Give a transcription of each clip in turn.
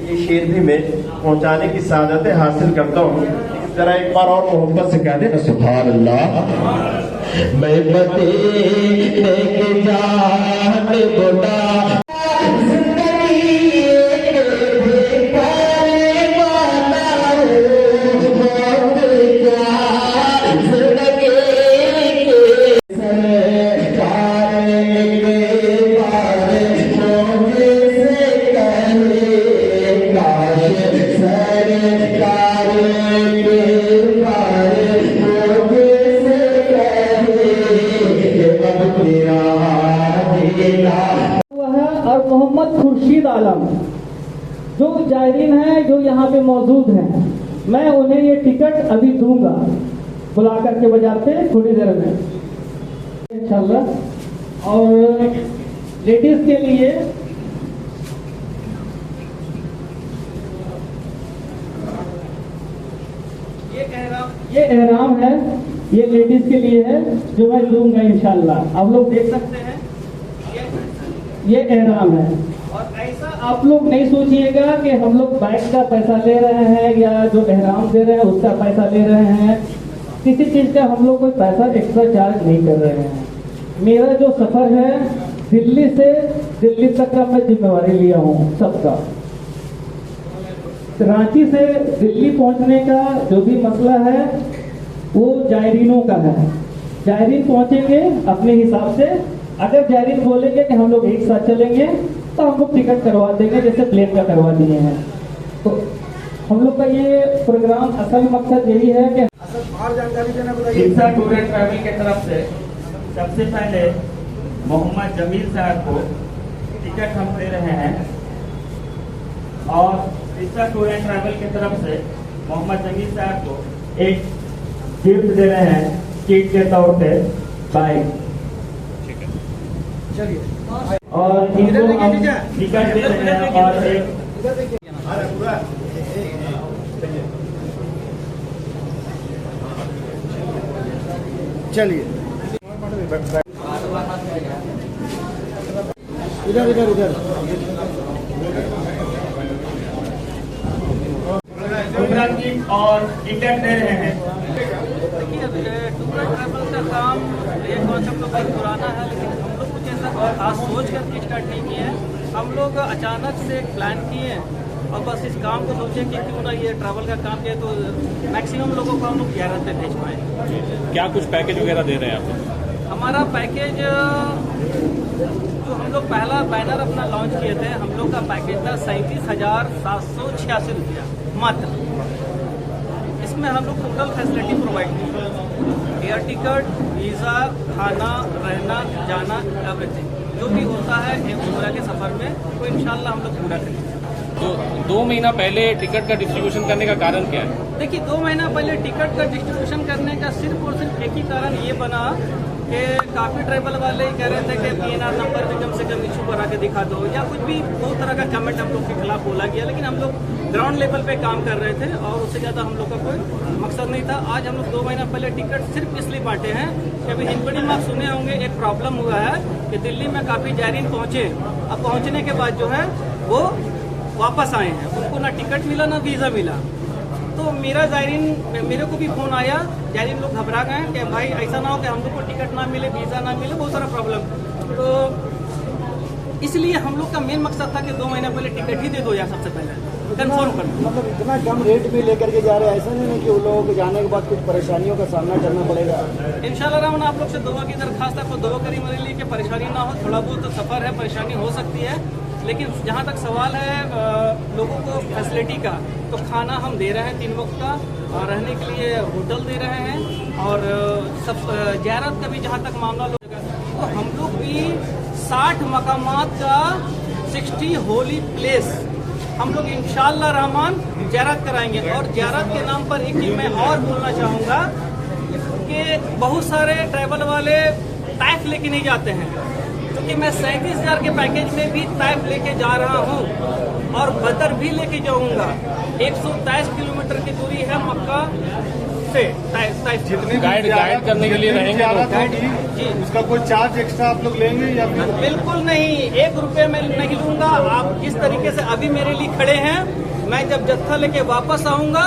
ये शेर भी मैं पहुंचाने की सादत हासिल करता हूँ। जरा एक बार और मोहब्बत से कह देना सुभान अल्लाह। मैं मदीने के जाने बोला और मोहम्मद खुर्शीद आलम जो जायरीन हैं जो यहाँ पे मौजूद हैं, मैं उन्हें ये टिकट अभी दूंगा बुला करके बाजार से थोड़ी देर में इंशाल्लाह। और लेडीज के लिए ये एहराम है, ये लेडीज के लिए है जो मैं दूंगा इंशाल्लाह। आप लोग देख सकते हैं ये एहराम है। और ऐसा आप लोग नहीं सोचिएगा कि हम लोग बाइक का पैसा ले रहे हैं या जो एहराम दे रहे हैं उसका पैसा ले रहे हैं। किसी चीज का हम लोग कोई पैसा एक्स्ट्रा चार्ज नहीं कर रहे हैं। मेरा जो सफर है दिल्ली से दिल्ली तक का मैं जिम्मेवारी लिया हूँ सबका। रांची से दिल्ली पहुंचने का जो भी मसला है वो जायरीनों का है। जायरीन पहुंचेंगे अपने हिसाब से। अगर जायरीन बोलेंगे कि हम लोग एक साथ चलेंगे तो हम लोग टिकट करवा देंगे, जैसे प्लेन का करवा दिए हैं। तो हम लोग का ये प्रोग्राम असल मकसद यही है कि शिक्षा टूर एंड ट्रैवल की तरफ से सबसे पहले मोहम्मद जमील साहब को टिकट हम दे रहे हैं। और शिक्षा टूर एंड ट्रैवल की तरफ से मोहम्मद जमील साहब को एक गिफ्ट दे रहे हैं किट के तौर पे बाइक। और इनको हम टिकट दे रहे हैं और एक चलिए इधर इधर इधर और टिकट दे रहे हैं। देखिए टूर एंड ट्रैवल का काम ये कॉन्सेप्ट तो बहुत पुराना है, लेकिन हम लोग कुछ ऐसा खास सोच करके स्टार्ट नहीं किए हैं। हम लोग अचानक से एक प्लान किए और बस इस काम को सोचे कि क्यों ना ये ट्रैवल का काम किया तो मैक्सिमम लोगों को हम लोग ज़ियारत पे भेज पाए। क्या कुछ पैकेज वगैरह दे रहे हैं आप? हमारा पैकेज जो हम लोग पहला बैनर अपना लॉन्च किए थे, हम लोग का पैकेज था 37,786 रुपया मात्र। इसमें हम लोग टोटल फैसिलिटी प्रोवाइड की, एयर टिकट, वीज़ा, खाना, रहना, जाना, एवरीथिंग जो भी होता है एक उम्र के सफ़र में वो इंशाल्लाह हम लोग पूरा करेंगे। तो 2 महीना पहले टिकट का डिस्ट्रीब्यूशन करने का कारण क्या है? देखिए 2 महीना पहले टिकट का डिस्ट्रीब्यूशन करने का सिर्फ और सिर्फ एक ही कारण ये बना कि काफ़ी ट्रैवल वाले कह रहे थे कि PNR नंबर भी कम से कम इशू करा के दिखा दो, या कुछ भी बहुत तरह का कमेंट हम लोग के खिलाफ बोला गया। लेकिन हम लोग ग्राउंड लेवल पे काम कर रहे थे और उससे ज़्यादा हम लोग का कोई मकसद नहीं था। आज हम लोग 2 महीना पहले टिकट सिर्फ इसलिए बांटे हैं कि अभी हिंदपड़ी में आप सुने होंगे एक प्रॉब्लम हुआ है कि दिल्ली में काफ़ी जायरीन पहुँचे। अब पहुँचने के बाद जो है वो वापस आए हैं, उनको ना टिकट मिला ना वीज़ा मिला। तो मेरा जायरीन मेरे को भी फ़ोन आया, जायरीन लोग घबरा गए कि भाई ऐसा ना हो कि हम लोग को टिकट ना मिले, वीज़ा ना मिले, बहुत सारा प्रॉब्लम। तो इसलिए हम लोग का मेन मकसद था कि 2 महीना पहले टिकट ही दे दो यार, सबसे पहले कंफर्म कर दो। मतलब इतना कम रेट भी लेकर के जा रहे हैं, ऐसा नहीं है कि उन लोगों को जाने के बाद कुछ परेशानियों का सामना करना पड़ेगा। इंशाल्लाह रहमान आप लोग से दुआ की दरखास्त है, दुआ करी मेरे लिए कि परेशानी ना हो। थोड़ा बहुत तो सफ़र है, परेशानी हो सकती है, लेकिन जहाँ तक सवाल है लोगों को फैसिलिटी का, तो खाना हम दे रहे हैं 3 वक्त का, और रहने के लिए होटल दे रहे हैं, और सब ज़ियारत का भी जहाँ तक मामला लोग, तो हम लोग भी 60 मकामात का 60 होली प्लेस हम लोग इंशाअल्लाह रहमान ज़ियारत कराएंगे। और ज़ियारत के नाम पर एक चीज़ मैं और बोलना चाहूँगा कि बहुत सारे ट्रैवल वाले टैक्स लेके नहीं जाते हैं। जो जबकि मैं 37,000 के पैकेज में भी तैफ लेके जा रहा हूँ और बदर भी लेके जाऊंगा। 123 किलोमीटर की दूरी है मक्का से तैफ। जितने गाइड करने के लिए रहेंगे लोग। जी उसका कोई चार्ज एक्स्ट्रा आप लोग लेंगे या फिर? बिल्कुल नहीं, 1 रुपये मैं नहीं लूंगा। आप जिस तरीके से अभी मेरे लिए खड़े हैं, मैं जब जत्था लेके वापस आऊंगा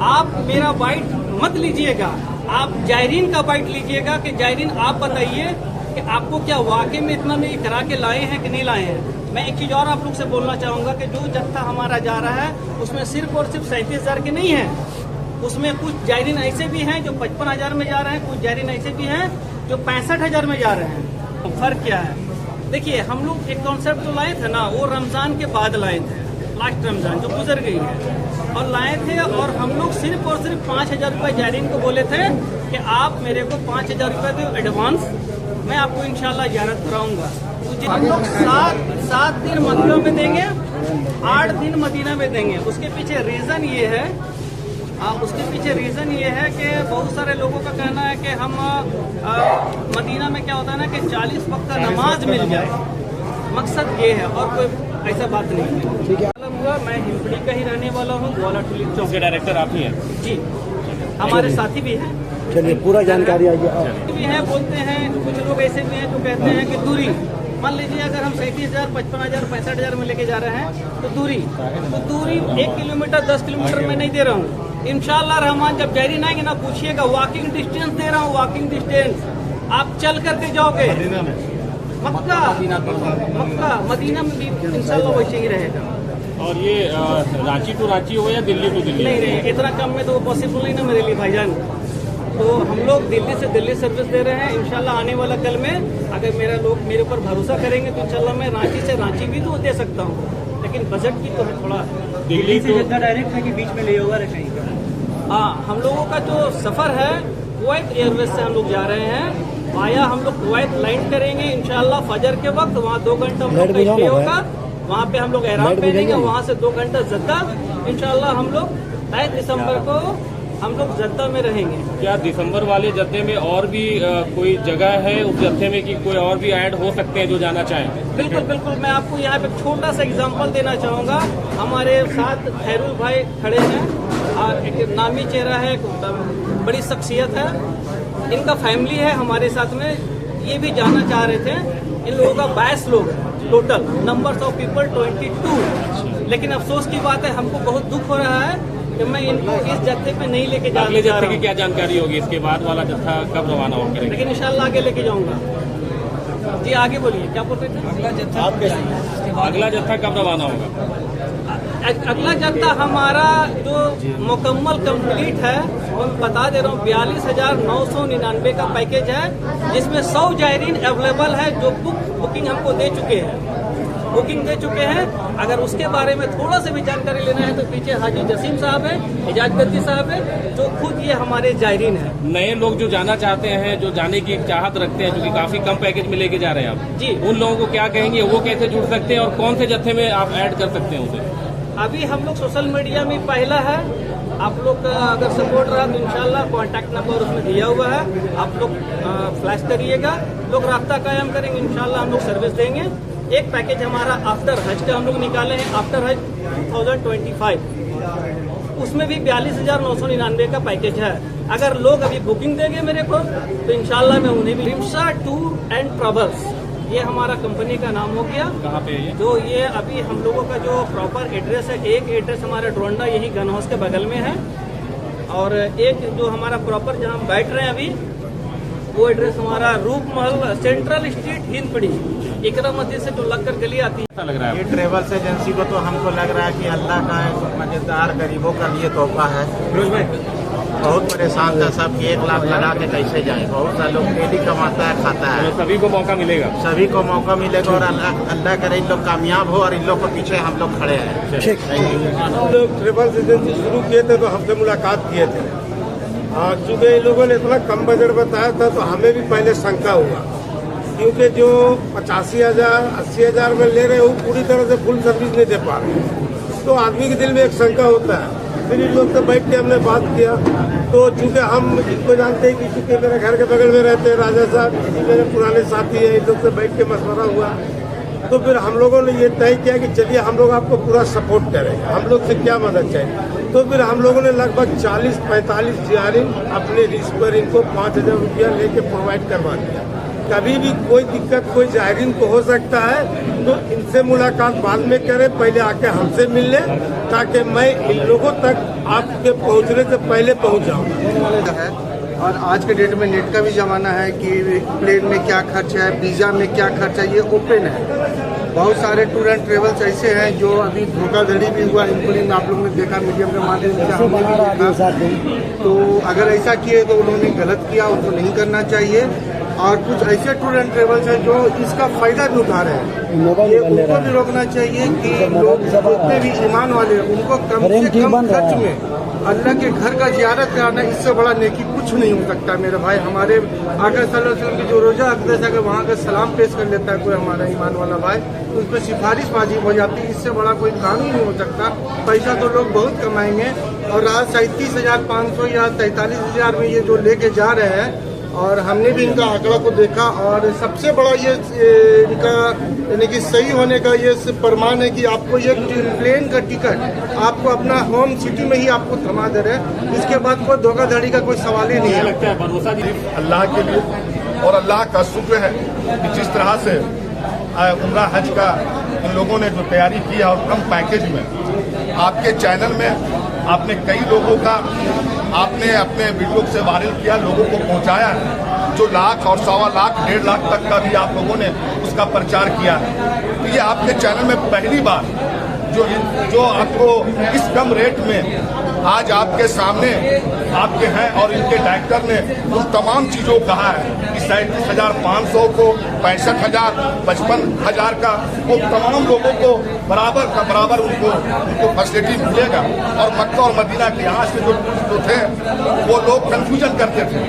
आप मेरा बाइट मत लीजिएगा, आप जायरीन का बाइट लीजिएगा कि जायरीन आप बताइए कि आपको क्या वाकई में इतना में करा के लाए हैं कि नहीं लाए हैं। मैं एक चीज और आप लोग से बोलना चाहूंगा कि जो जत्था हमारा जा रहा है उसमें सिर्फ और सिर्फ 37,000 के नहीं है, उसमें कुछ जायरीन ऐसे भी हैं जो 55,000 में जा रहे हैं, कुछ जायरीन ऐसे भी हैं जो 65,000 में जा रहे हैं। फर्क क्या है? देखिए हम लोग एक कॉन्सेप्ट जो लाए थे ना, वो रमजान के बाद लाए थे, लास्ट रमजान जो गुजर गई है, और लाए थे और हम लोग सिर्फ और सिर्फ 5,000 रुपये जायरीन को बोले थे कि आप मेरे को 5,000 रुपये दो एडवांस, मैं आपको इंशाल्लाह ज़ियारत कराऊंगा। तो हम लोग 7 दिन मक्का में देंगे, 8 दिन मदीना में देंगे। उसके पीछे रीज़न ये है, कि बहुत सारे लोगों का कहना है कि हम मदीना में क्या होता है ना कि 40 वक्त का नमाज मिल जाए, मकसद ये है और कोई ऐसा बात नहीं है। ठीक है। हुआ मैं हिंपड़ी का ही रहने वाला हूँ, ग्वाला टुली चौक के डायरेक्टर आप ही हैं? जी, हमारे साथी भी हैं, चलिए पूरा जानकारी आ गया। भी हैं, बोलते हैं कुछ लोग ऐसे भी हैं जो कहते हैं कि दूरी, मान लीजिए अगर हम 37,000, 55,000, 65,000 में लेके जा रहे हैं तो दूरी 1 किलोमीटर 10 किलोमीटर में नहीं दे रहा हूँ। इंशाअल्लाह रहमान जब जायरीन आएंगे ना, पूछिएगा वॉकिंग डिस्टेंस दे रहा हूँ, वॉकिंग डिस्टेंस आप चल करके जाओगे। मक्का मदीना में भी इंशाअल्लाह वैसे ही रहेगा। और ये रांची टू रांची हो या दिल्ली टू दिल्ली? नहीं, इतना कम में तो पॉसिबल नहीं ना मेरे लिए भाईजान। तो हम लोग दिल्ली से दिल्ली सर्विस दे रहे हैं। इंशाल्लाह आने वाला कल में अगर मेरा लोग मेरे ऊपर भरोसा करेंगे तो इंशाल्लाह मैं रांची से रांची भी तो दे सकता हूँ, लेकिन बजट की तो है थोड़ा। दिल्ली से जद्दा डायरेक्ट है कि बीच में ले ओवर है कहीं का? हाँ, हम लोगों का जो सफर है कुवैत एयरवेज से हम लोग जा रहे हैं, वाया हम लोग कुवैत लैंड करेंगे इंशाल्लाह फजर के वक्त। वहाँ 2 घंटा हम लोग का स्टे होगा, वहाँ पे हम लोग एहराम पहनेंगे, वहाँ से 2 घंटा जद्दा। इंशाल्लाह हम लोग 23 दिसंबर को हम लोग जद्दा में रहेंगे। क्या दिसंबर वाले जत्थे में और भी कोई जगह है उस जत्थे में कि कोई और भी ऐड हो सकते हैं जो जाना चाहें? बिल्कुल, मैं आपको यहाँ पे छोटा सा एग्जांपल देना चाहूँगा। हमारे साथ खैरुल भाई खड़े हैं और एक नामी चेहरा है, बड़ी शख्सियत है, इनका फैमिली है हमारे साथ में, ये भी जानना चाह रहे थे। इन लोगों का 22 लोग टोटल, नंबर्स ऑफ पीपल 22। लेकिन अफसोस की बात है, हमको बहुत दुख हो रहा है कि मैं इनको इस जत्थे पे नहीं लेके जा अगले रहा जत्थे की हूँ, क्या जानकारी होगी? इसके बाद वाला जत्था कब रवाना होगा? लेकिन इंशाल्लाह आगे लेके जाऊंगा। जी आगे बोलिए, क्या बोल रहे थे? अगला जत्था कब रवाना होगा? अगला जत्था हमारा जो मुकम्मल कंप्लीट है, वो मैं बता दे रहा हूँ, 42,999 का पैकेज है, जिसमें 100 जायरीन अवेलेबल है जो बुकिंग हमको दे चुके हैं। अगर उसके बारे में थोड़ा सा भी जानकारी लेना है तो पीछे हाजी जसीम साहब है, एजाज गद्दी साहब है, जो खुद ये हमारे जायरीन है। नए लोग जो जाना चाहते हैं, जो जाने की चाहत रखते हैं, जो कि काफी कम पैकेज में लेके जा रहे हैं आप जी, उन लोगों को क्या कहेंगे? वो कैसे जुड़ सकते हैं और कौन से जत्थे में आप ऐड कर सकते हैं उसे? अभी हम लोग सोशल मीडिया में पहला है, आप लोग का अगर सपोर्ट रहा तो इंशाल्लाह कॉन्टैक्ट नंबर उसमें दिया हुआ है, आप लोग फ्लैश करिएगा, लोग रास्ता कायम करेंगे, इंशाल्लाह हम लोग सर्विस देंगे। एक पैकेज हमारा आफ्टर हज का हम लोग निकाले हैं, आफ्टर हज 2025, उसमें भी 42,999 का पैकेज है। अगर लोग अभी बुकिंग देंगे मेरे को तो इंशाल्लाह मैं उन्हें भी। रिमशा टूर एंड ट्रेवल्स, ये हमारा कंपनी का नाम हो गया। कहाँ पे है ये? जो ये अभी हम लोगों का जो प्रॉपर एड्रेस है, एक एड्रेस हमारा ड्रोंडा यही गन हाउस के बगल में है, और एक जो हमारा प्रॉपर जहाँ हम बैठ रहे हैं अभी, वो एड्रेस हमारा रूप महल सेंट्रल स्ट्रीट हिंदपड़ी, इकरा मस्जिद से जो लगकर गली आती है। ऐसा लग रहा है ये ट्रेवल्स एजेंसी को तो हमको लग रहा है कि अल्लाह का एक मजेदार गरीबों का लिए तोहफा है। बहुत परेशान था सब कि 1 लाख लगा के कैसे जाए। बहुत सा लोग डेली कमाता है, खाता है, तो सभी को मौका मिलेगा। सभी को मौका मिलेगा और अल्लाह करे इन लोग कामयाब हो और इन लोग के पीछे हम लोग खड़े हैं। हम लोग ट्रेवल्स एजेंसी शुरू किए थे तो हमसे मुलाकात किए थे, और चूंकि इन लोगों ने इतना कम बजट बताया था तो हमें भी पहले शंका हुआ, क्योंकि जो 85,000 80,000 में ले रहे हैं वो पूरी तरह से फुल सर्विस नहीं दे पा रहे, तो आदमी के दिल में एक शंका होता है। फिर इन लोग से बैठ के हमने बात किया। तो चूंकि हम इनको जानते हैं कि चूंकि मेरे घर के बगल में रहते हैं राजा साहब, इसी मेरे पुराने साथी हैं, इन लोग से बैठ के मशवरा हुआ। तो फिर हम लोगों ने ये तय किया कि चलिए हम लोग आपको पूरा सपोर्ट करेंगे, हम लोग से क्या मदद चाहिए। तो फिर हम लोगों ने लगभग 40-45 जियारिन अपने रिस्क पर इनको 5,000 रुपया लेके प्रोवाइड करवा दिया। कभी भी कोई दिक्कत कोई जायरीन को हो सकता है तो इनसे मुलाकात बाद में करें, पहले आके हमसे मिल ले, ताकि मैं इन लोगों तक आपके पहुंचने से पहले पहुंच जाऊँ। और आज के डेट में नेट का भी ज़माना है कि प्लेन में क्या खर्च है, वीज़ा में क्या खर्च है, ये ओपन है। बहुत सारे टूर एंड ट्रेवल्स ऐसे हैं जो अभी धोखाधड़ी भी हुआ, इंक्लूडिंग आप लोगों ने देखा मीडिया के माध्यम से हमने भी देखा। तो अगर ऐसा किए तो उन्होंने गलत किया, उनको नहीं करना चाहिए। और कुछ ऐसे टूर एंड ट्रेवल्स हैं जो इसका फायदा भी उठा रहे हैं, ये उनको भी रोकना चाहिए कि लोग जितने भी ईमान वाले हैं उनको कम से कम खर्च में अल्लाह के घर का जियारत कराना, इससे बड़ा नेकी कुछ नहीं हो सकता। मेरे भाई, हमारे आका सल्लल्लाहु अलैहि वसल्लम की जो रोजा अक़दस अगर वहाँ का सलाम पेश कर लेता है कोई हमारा ईमान वाला भाई, तो उस पर सिफारिश वाजिब हो जाती है। इससे बड़ा कोई काम ही नहीं हो सकता। पैसा तो लोग बहुत कमाएंगे, और आज 37,500 या 43,000 में ये जो लेके जा रहे हैं, और हमने भी इनका आंकड़ा को देखा। और सबसे बड़ा ये इनका यानी कि सही होने का ये प्रमाण है कि आपको ये प्लेन का टिकट आपको अपना होम सिटी में ही आपको थमा दे रहे हैं। इसके बाद कोई धोखाधड़ी का कोई सवाल ही नहीं है। लगता है भरोसा अल्लाह के लिए, और अल्लाह का शुक्र है कि जिस तरह से उम्रा हज का इन लोगों ने जो तैयारी की है, और कम पैकेज में आपके चैनल में आपने कई लोगों का आपने अपने वीडियो से वायरल किया, लोगों को पहुंचाया है, जो लाख और 1.25 लाख 1.5 लाख तक का भी आप लोगों ने उसका प्रचार किया है। तो ये आपके चैनल में पहली बार जो आपको इस कम रेट में आज आपके सामने आपके हैं, और इनके डायरेक्टर ने उन तमाम चीज़ों को कहा है कि 37,500 को 65,000 55,000 का, वो तमाम लोगों को बराबर का बराबर उनको फैसिलिटी मिलेगा। और मक्का और मदीना के यहाँ से जो थे वो लोग कंफ्यूजन करते थे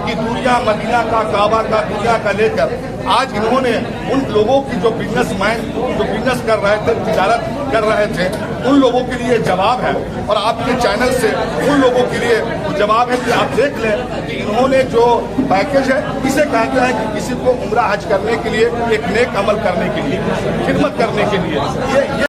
कि दुनिया मदीना का, काबा का, दुनिया का लेकर, आज इन्होंने उन लोगों की जो बिजनेसमैन जो बिजनेस कर रहे थे, तिजारत कर रहे थे, उन लोगों के लिए जवाब है। और आपके चैनल से उन लोगों के लिए जवाब है कि आप देख लें कि इन्होंने जो पैकेज है, इसे कहते हैं कि किसी को उम्रा हज करने के लिए, एक नेक अमल करने के लिए, खिदमत करने के लिए, ये